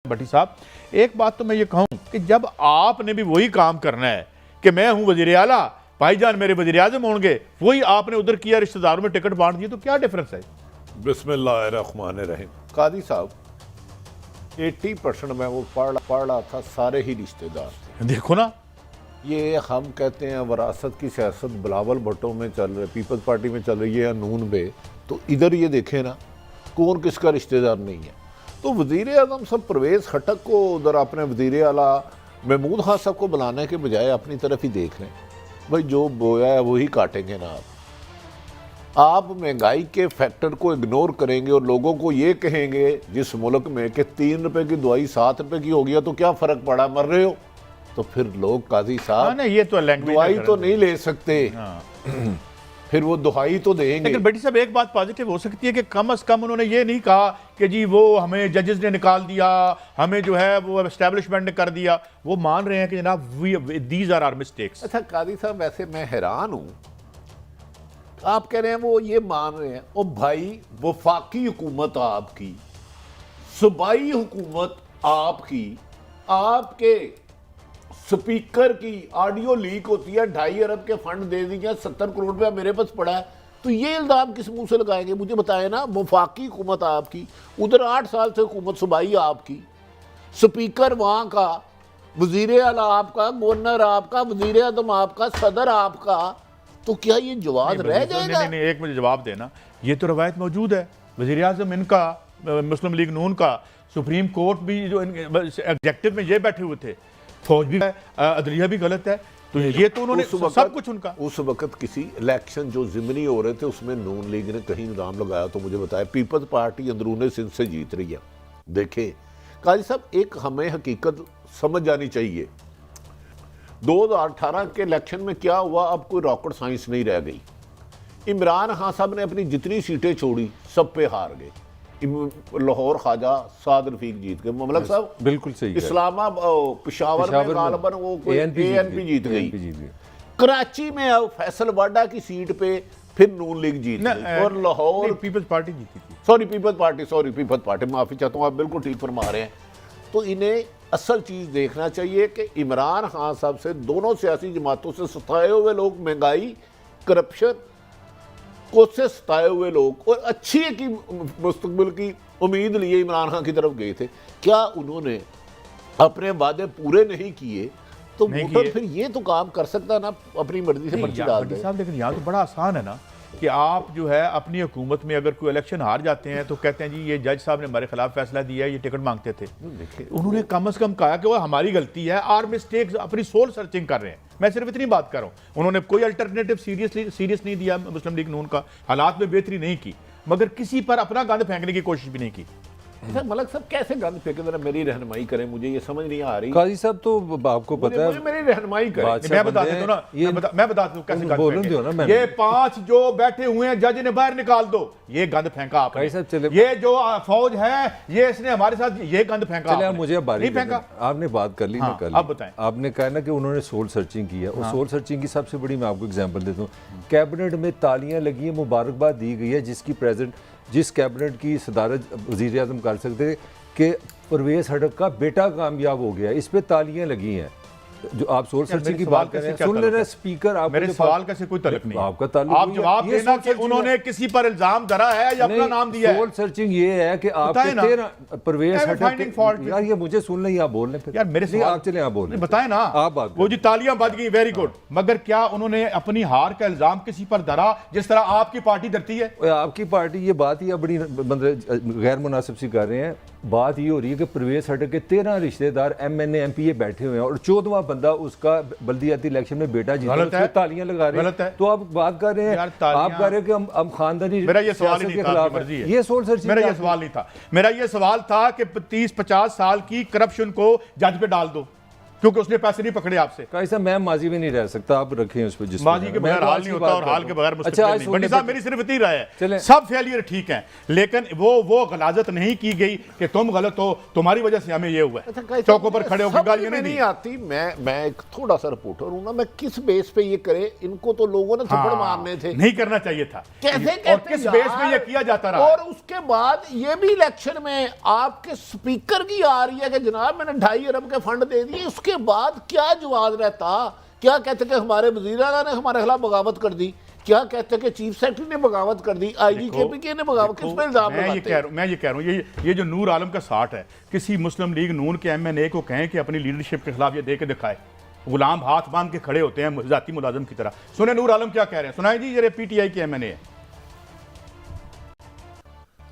भट्टी साहब, एक बात तो मैं ये कहूँ कि जब आपने भी वही काम करना है कि मैं हूँ वजीर आला, भाईजान मेरे वजीर आजम होंगे, वही आपने उधर किया, रिश्तेदारों में टिकट बांट दिए, तो क्या डिफरेंस है? बिस्मिल्लाहिर्रहमानिर्रहीम। कादी साहब 80% मैं वो पढ़ रहा था, सारे ही रिश्तेदार थे। देखो ना, ये हम कहते हैं वरासत की सियासत बिलावल भुट्टो में चल रही, पीपल्स पार्टी में चल रही है या नून में, तो इधर ये देखें ना कौन किसका रिश्तेदार नहीं है। तो वज़ीर आज़म सब परवेज़ खटक को उधर अपने वज़ीर आला महमूद खान साहब को बुलाने के बजाय अपनी तरफ ही देख रहे हैं। भाई जो बोया है वही काटेंगे ना आप महंगाई के फैक्टर को इग्नोर करेंगे और लोगों को ये कहेंगे जिस मुल्क में कि 3 रुपए की दवाई 7 रुपए की हो गया तो क्या फ़र्क पड़ा, मर रहे हो, तो फिर लोग काजी साहब ये तो दवाई तो नहीं ले सकते, फिर वो दुहाई तो देंगे। लेकिन बेटी साहब एक बात पॉजिटिव हो सकती है कि कम से कम उन्होंने ये नहीं कहा कि जी वो हमें जजेस ने निकाल दिया, हमें जो है वो एस्टेब्लिशमेंट ने कर दिया। वो मान रहे हैं कि जनाब दीज आर आवर मिस्टेक्स। अच्छा कादी साहब, वैसे मैं हैरान हूं, आप कह रहे हैं वो ये मान रहे हैं, ओ भाई वफाकी हुकूमत आपकी, सूबाई हुकूमत आपकी, आपके स्पीकर की ऑडियो लीक होती है, 2.5 अरब के फंड दे दिए, 70 करोड़ रुपया मेरे पास पड़ा है, तो ये इल्जाम किस मुंह से लगाएंगे? मुझे बताएं ना। वफाकी हुकूमत आपकी, उधर 8 साल से हुकूमत सूबाई आपकी, स्पीकर वहां का, वजीर आला आपका, गवर्नर आपका, वजीर आज़म आपका, सदर आपका, तो क्या ये जवाब रह जाएगा? नहीं, एक मुझे जवाब देना, ये तो रवायत मौजूद है, वजीर आज़म इनका, मुस्लिम लीग नून का, सुप्रीम कोर्ट भी जो एग्जेक्टिव में ये बैठे हुए थे, फौज भी अदलिया भी गलत है, तो ये तो उन्होंने सब कुछ उनका। उस वक्त किसी इलेक्शन जो ज़िमनी हो रहे थे उसमें नून लीग ने कहीं इल्जाम लगाया तो मुझे बताया पीपल्स पार्टी अंदरूनी सिंध से जीत रही है। देखें काजी साहब, एक हमें हकीकत समझ जानी चाहिए, 2018 के इलेक्शन में क्या हुआ, अब कोई रॉकेट साइंस नहीं रह गई। इमरान खान साहब ने अपनी जितनी सीटें छोड़ी सब पे हार गए। लाहौर ख्वाजा साद रफीक जीत गए, ममलक साहब बिल्कुल सही, इस्लामाबाद पेशावर में गालबन वो ANP जीत गई। कराची में अब फैसल वाडा की सीट पे फिर नून लीग जीत गई और लाहौर पीपल्स पार्टी जीती थी। पीपल्स पार्टी माफी चाहता हूँ, आप बिल्कुल ठीक फरमा रहे हैं। तो इन्हें असल चीज देखना चाहिए कि इमरान खान साहब से दोनों सियासी जमातों से सताए हुए लोग, महंगाई करप्शन को से सताए हुए लोग और अच्छी की मुस्तकबिल की उम्मीद लिए इमरान खान की तरफ गए थे, क्या उन्होंने अपने वादे पूरे नहीं किए? तो वोटर फिर ये तो काम कर सकता है ना, अपनी मर्जी से पर्ची डाल दे। लेकिन यहाँ तो बड़ा आसान है ना कि आप जो है अपनी हुकूमत में अगर कोई इलेक्शन हार जाते हैं तो कहते हैं जी ये जज साहब ने हमारे खिलाफ फैसला दिया है, ये टिकट मांगते थे। उन्होंने कम से कम कहा कि वो हमारी गलती है, आर मिस्टेक्स, अपनी सोल सर्चिंग कर रहे हैं। मैं सिर्फ इतनी बात कर रहा हूँ, उन्होंने कोई अल्टरनेटिव सीरियस नहीं दिया मुस्लिम लीग नून का, हालात में बेहतरी नहीं की, मगर किसी पर अपना गंद फेंकने की कोशिश भी नहीं की। सर मलक साहब कैसे गंद फेंके, जरा मेरी रहनुमाई करें, मुझे ये समझ नहीं आ रही। काजी साहब तो आपको पता है, मेरी रहनुमाई करें। मैं बता देता हूँ ना, मैं बता दूं कैसे गंद फेंके। ये 5 जो बैठे हुए हैं जज ने बाहर निकाल दो, ये गंद फेंका आपने। ये जो फौज है ये इसने हमारे साथ ये गंद फेंका। चलिए मुझे नहीं फेंका, आपने बात कर ली, अब बताएं। आपने कहा ना कि उन्होंने सोल सर्चिंग की है, और सोल सर्चिंग की सबसे बड़ी मैं आपको एग्जांपल देता हूँ, कैबिनेट में तालियां लगी है, मुबारकबाद दी गई है, जिस कैबिनेट की सदारत वज़ीर आज़म कर सकते कि परवेज़ खटक का बेटा कामयाब हो गया, इस पे तालियां लगी हैं। जो आप सोल सर्चिंग की बात कर रहे हैं, सुन ले रहे स्पीकर, आप मेरे सवाल का से कोई तल्लुक नहीं, आपका ताल्लुक, आप जवाब देना कि उन्होंने किसी पर इल्जाम धरा है या अपना नाम दिया है। सोल सर्चिंग ये है कि आपके 13 परवेज़ खटक, यार ये मुझे सुन ले, आप बोल रहे फिर, यार मेरे से आप चले आप बोल रहे, बताएं ना आप बात। वो जी तालियां बज गई, वेरी गुड, मगर क्या उन्होंने अपनी हार का इल्जाम किसी पर धरा जिस तरह आपकी पार्टी धरती है? आपकी पार्टी ये बात ही बड़ी गैर मुनासिब सी कर रहे हैं। बात ये हो रही है कि परवेज़ खटक के 13 रिश्तेदार MNA MPA बैठे हुए हैं और 14वां बंदा उसका बल्दियाती इलेक्शन में बेटा जीता, तालियां लगा रहे हैं। तो आप बात कर रहे हैं, आप कह रहे हैं कि हम खानदानी, मेरा ये सवाल नहीं था, ये सोल सर्चिंग, मेरा ये सवाल नहीं था, मेरा ये सवाल था कि 30-50 साल की करप्शन को जज पे डाल दो, क्योंकि उसने पैसे नहीं पकड़े आपसे। काजी साहब मैं माजी में नहीं रह सकता, आप रखें उस पर जिस माजी के बगैर हाल नहीं होता और हाल के बगैर मुस्तकबिल नहीं। बंटी साहब मेरी सिर्फ इतनी राय है, सब फेलियर ठीक है, लेकिन वो गलाजत नहीं की गई कि तुम गलत हो, तुम्हारी वजह से हमें ये हुआ है। चौकों पर खड़े होकर गालियां नहीं आती। मैं एक थोड़ा सा रिपोर्टर हूं ना, मैं किस बेस पे ये करे, इनको तो लोगों ने थप्पड़ मारने थे, नहीं करना चाहिए था। कैसे और किस बेस पे ये किया जाता रहा। और उसके बाद ये भी इलेक्शन में आपके स्पीकर की आ रही है कि जनाब मैंने 2.5 अरब के फंड दे दिए, उसके बाद क्या जवाब रहता, क्या कहते कि हमारे वजीर आला ने हमारे खिलाफ बगावत कर दी, क्या कहते कि चीफ सेक्रेटरी ने बगावत कर दी, आईजी केपीके ने बगावत, किस पे इल्जाम लगाते हैं? मैं ये कह रहा हूँ ये जो नूर आलम का 60 है, किसी मुस्लिम लीग नून के MNA को कहें कि अपनी लीडरशिप के खिलाफ ये दे के दिखाए। गुलाम हाथ बांध के खड़े होते हैं जाती मुलाजिम की तरह। सुने नूर आलम क्या कह रहे हैं, सुनाए जी। ये PTI के MNA है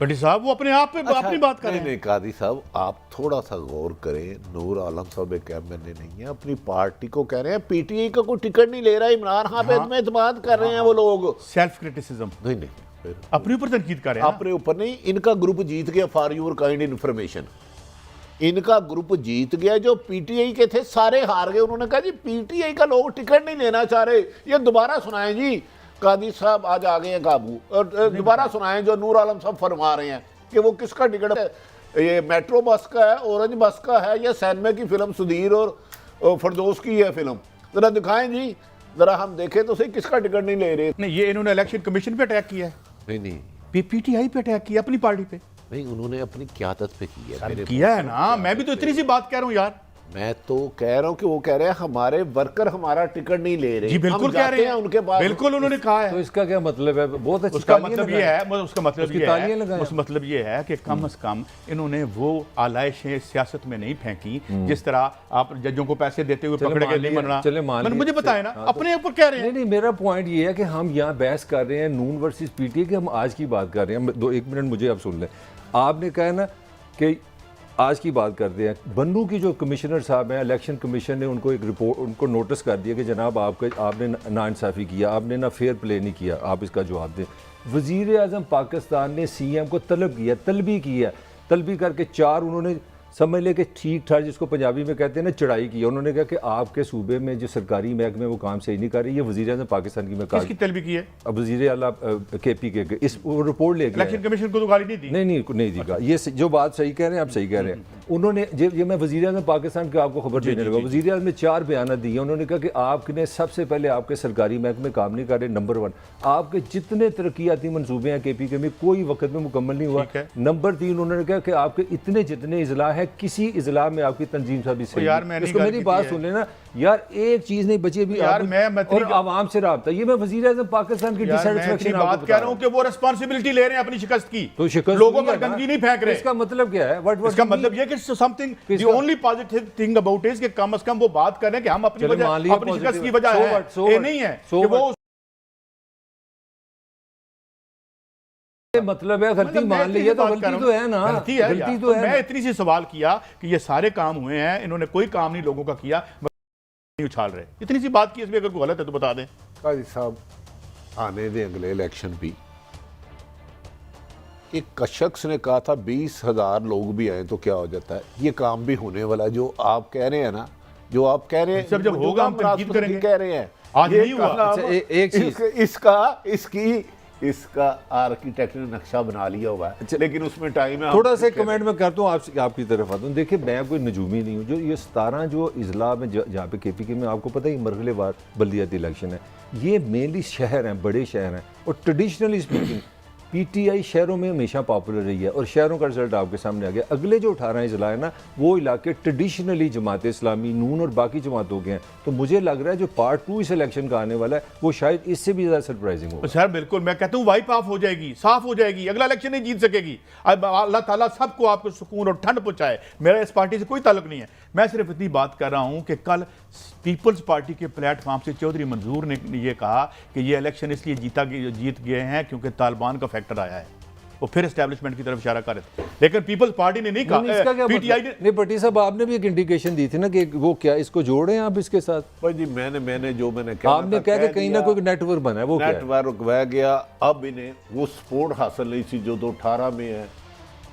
भट्टी साहब, वो अपने आप पे अपनी बात कर रहे हैं। नहीं कादी साहब, आप थोड़ा सा गौर करें, नूर आलम साहब एक MNA नहीं है, अपनी पार्टी को कह रहे हैं PTI का कोई टिकट नहीं ले रहा, इमरान खान पे एतमाद कर रहे हैं वो लोग। सेल्फ क्रिटिसिज्म नहीं अपने ऊपर तनकीद कर रहे हैं। अपने ऊपर नहीं, इनका ग्रुप जीत गया। फॉर योर काइंड इन्फॉर्मेशन, इनका ग्रुप जीत गया। जो PTI के थे सारे हार गए। उन्होंने कहा जी PTI का लोग टिकट नहीं लेना चाह रहे। ये दोबारा सुनाएं जी, कादी साहब आज आ गए हैं काबू, और दोबारा सुनाएं जो नूर आलम साहब फरमा रहे हैं कि वो किसका टिकट है, ये मेट्रो बस का है, ऑरेंज बस का है, या सैनमे की फिल्म सुधीर और फरदौस की है फिल्म, जरा दिखाएं जी, जरा हम देखें तो सही किसका टिकट नहीं ले रहे। नहीं, ये इन्होंने इलेक्शन कमीशन पे अटैक किया है। नहीं PTI पे अटैक किया, अपनी पार्टी पे नहीं, उन्होंने अपनी क़यादत पे किया है। किया है ना, मैं भी तो इतनी सी बात कह रहा हूँ यार। मैं तो कह रहा हूँ कि वो कह रहे हैं हमारे वर्कर हमारा टिकट नहीं ले रहे। जी बिल्कुल कह रहे हैं उनके पास, बिल्कुल उन्होंने कहा है। तो इसका क्या मतलब है? बहुत अच्छी उसका मतलब ये है, उसका मतलब ये है, उस मतलब ये है कि कम से कम इन्होंने वो आलाइशें सियासत में नहीं फेंकी जिस तरह आप जजों को पैसे देते हुए पकड़ के नहीं बनना। चले मुझे बताए ना, अपने ऊपर कह रहे हैं। नहीं, मेरा पॉइंट ये है कि हम यहाँ बहस कर रहे हैं नून वर्सेस PTI की, हम आज की बात कर रहे हैं। 1 मिनट मुझे आप सुन लें। आपने कहा ना कि आज की बात करते हैं, बन्नू की जो कमिश्नर साहब हैं, इलेक्शन कमीशन ने उनको एक रिपोर्ट, उनको नोटिस कर दिया कि जनाब आपने नाइंसाफ़ी किया, आपने ना फेयर प्ले नहीं किया, आप इसका जवाब दें। वज़ीर आज़म पाकिस्तान ने CM को तलबी किया, तलबी करके 4 उन्होंने समझ ले कि ठीक ठाक, जिसको पंजाबी में कहते हैं ना, चढ़ाई की। उन्होंने कहा कि आपके सूबे में जो सरकारी महकमे वो काम सही नहीं कर रही। ये वज़ीर आज़म पाकिस्तान की मैं किसकी तलबी की है? अब वज़ीर आला KPK के इस रिपोर्ट ले गया। इलेक्शन कमीशन को तो गाली नहीं दी। नहीं दी। ये जो बात सही कह रहे हैं आप, सही कह रहे हैं। उन्होंने ये मैं वज़ीर आज़म पाकिस्तान का आपको खबर देने लगा। वज़ीर आज़म ने 4 बयान दिए। उन्होंने कहा कि आपने सबसे पहले आपके सरकारी महकमे काम नहीं कर रहे, नंबर 1। आपके जितने तरक्याती मनसूबे हैं KPK में कोई वक्त में मुकम्मल नहीं हुआ। नंबर 3 उन्होंने कहा कि आपके इतने जितने इजला है, किसी इजला में आपकी तंजीम साहब सही। यार मैंने इसको मेरी बात सुन लेना यार, एक चीज नहीं बची अभी यार, और आवाम से राब्ता। ये मैं वज़ीर आज़म पाकिस्तान की डिसैटिस्फैक्शन बात कह रहा हूं कि वो रिस्पांसिबिलिटी ले रहे हैं अपनी शिकस्त की, तो शिकस्त लोगों पर गंदगी नहीं फेंक रहे। इसका मतलब क्या है? इसका मतलब ये कि something the only positive thing about is कि कम से कम वो बात कर रहे हैं कि हम अपनी वजह, अपनी शिकस्त की वजह है, ये नहीं है कि वो मतलब है गलती मान ली है, तो गलती तो है ना, गलती तो है। मैं इतनी सी सवाल किया कि ये सारे काम हुए हैं, इन्होंने कोई काम नहीं लोगों का किया, नहीं उछाल रहे। इतनी सी बात की, इसमें अगर कोई गलत है तो बता दें। काजी साहब आने दें अगले इलेक्शन भी। एक शख्स ने कहा था 20,000 लोग भी आए तो क्या हो जाता है। ये काम भी होने वाला, जो आप कह रहे हैं ना, जो आप कह रहे हैं, जब होगा हम तनकीद करेंगे। कह रहे हैं आज नहीं हुआ। एक चीज इसका आर्किटेक्ट ने नक्शा बना लिया हुआ है, लेकिन उसमें टाइम है। थोड़ा सा कमेंट में करता हूँ आपकी तरफ आता हूँ। देखिए मैं कोई नजूमी नहीं हूँ। जो ये 17 जो इजला में जहाँ पे KPK में आपको पता ही मरहलेवार बल्दियाती इलेक्शन है, ये मेनली शहर हैं, बड़े शहर हैं, और ट्रेडिशनली स्पीकिंग PTI शहरों में हमेशा पॉपुलर रही है, और शहरों का रिजल्ट आपके सामने आ गया। अगले जो 18 इजला है ना, वो इलाके ट्रेडिशनली जमात इस्लामी, नून और बाकी जमातों के हैं। तो मुझे लग रहा है जो पार्ट 2 इस इलेक्शन का आने वाला है, वो शायद इससे भी ज़्यादा सरप्राइजिंग होगा। सर बिल्कुल, मैं कहता हूँ वाइप ऑफ हो जाएगी, साफ हो जाएगी, अगला इलेक्शन नहीं जीत सकेगी। अब अल्लाह ताला सबको आपको सुकून और ठंड पहुँचाए। मेरा इस पार्टी से कोई ताल्लुक नहीं है। मैं सिर्फ इतनी बात कर रहा हूँ कि कल पीपल्स पार्टी के प्लेटफॉर्म से चौधरी मंजूर ने ये कहा कि ये इलेक्शन इसलिए जीत गए हैं क्योंकि तालिबान का फैक्टर आया है। वो फिर एस्टैब्लिशमेंट की तरफ इशारा कर रहे थे, लेकिन पीपल्स पार्टी ने नहीं कहा। PTI ने नहीं, भट्टी साहब आपने भी एक इंडिकेशन दी थी ना कि वो क्या इसको जोड़े आप इसके साथ। भाई जी मैंने जो मैंने कहा, आपने कहा कि कहीं ना कोई नेटवर्क बना है, वो नेटवर्क बह गया। अब इन्हें वो सपोर्ट हासिल नहीं थी जो 2018 में है।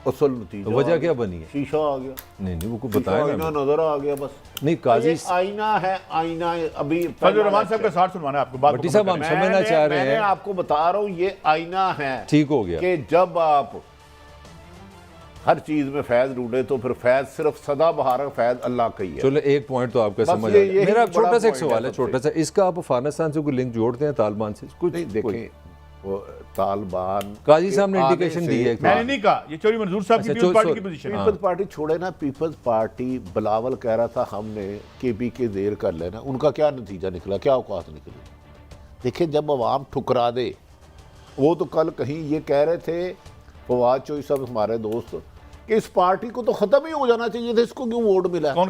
असल नतीजा तो वजह आ क्या गया। बनी है? शीशा आ गया, नहीं वो को शीशा बताया आईना ना। नजर आ गया बस। नहीं काजी ये आईना है, आईना है। अभी फजल रहमान साहब का साथ सुनवाना है आपको बात भट्टी साहब, हम समझना चाह रहे मैंने हैं, आपको बता रहा हूँ ये आईना है ठीक हो गया। कि जब आप हर चीज में फैज ढूंढे तो फिर फैज सिर्फ सदाबहार फैज अल्लाह का ही है। चलो एक पॉइंट तो आपका बस समझ आ ये- गया। यही मेरा बड़ा छोटा सा एक point सवाल है है, छोटा सा, इसका आप अफगानिस्तान से कोई लिंक जोड़ते हैं तालिबान से कुछ? नहीं देखें, वो तालिबान काजी साहब ने के आने इंडिकेशन से- दी है। मैंने नहीं कहा, ये चौधरी मंजूर साहब की अच्छा, पीपल्स पार्टी की चो- पोजीशन है। पीपल्स पार्टी छोड़े ना, पीपल्स पार्टी बिलावल कह रहा था हमने केपी के देर कर लेना, उनका क्या नतीजा निकला, क्या औकात निकली? देखिए जब अवाम ठुकरा दे, वो तो कल कहीं ये कह रहे थे फवाद चौधरी साहब हमारे दोस्त कि इस पार्टी को तो खत्म ही हो जाना चाहिए था, इसको क्यों वोट मिला? कौन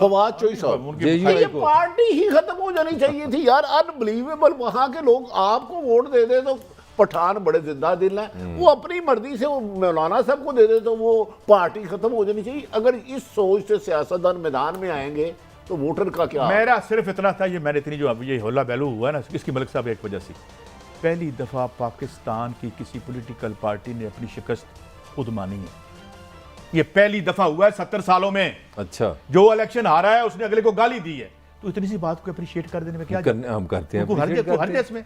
फवाद चौधरी साहब, उनकी JUI ये को। पार्टी ही खत्म हो जानी चाहिए थी यार। अनबिलीवेबल, वहां के लोग आपको वोट दे दे तो पठान बड़े जिंदा दिल हैं, वो अपनी मर्जी से वो मौलाना साहब को दे दे तो वो पार्टी खत्म हो जानी चाहिए। अगर इस सोच से सियासतदान मैदान में आएंगे तो वोटर का क्या? मेरा सिर्फ इतना था, ये मैंने इतनी जो अब ये होला बहलू हुआ है ना इसकी मलिक साहब एक वजह से, पहली दफा पाकिस्तान की किसी पॉलिटिकल पार्टी ने अपनी शिकस्त खुद मानी है। ये पहली दफा हुआ है 70 सालों में। अच्छा, जो इलेक्शन हारा है उसने अगले को गाली दी है, तो इतनी सी बात को अप्रिशिएट कर देने में क्या हम करते हैं, उनको हर appreciate करते हैं। देश में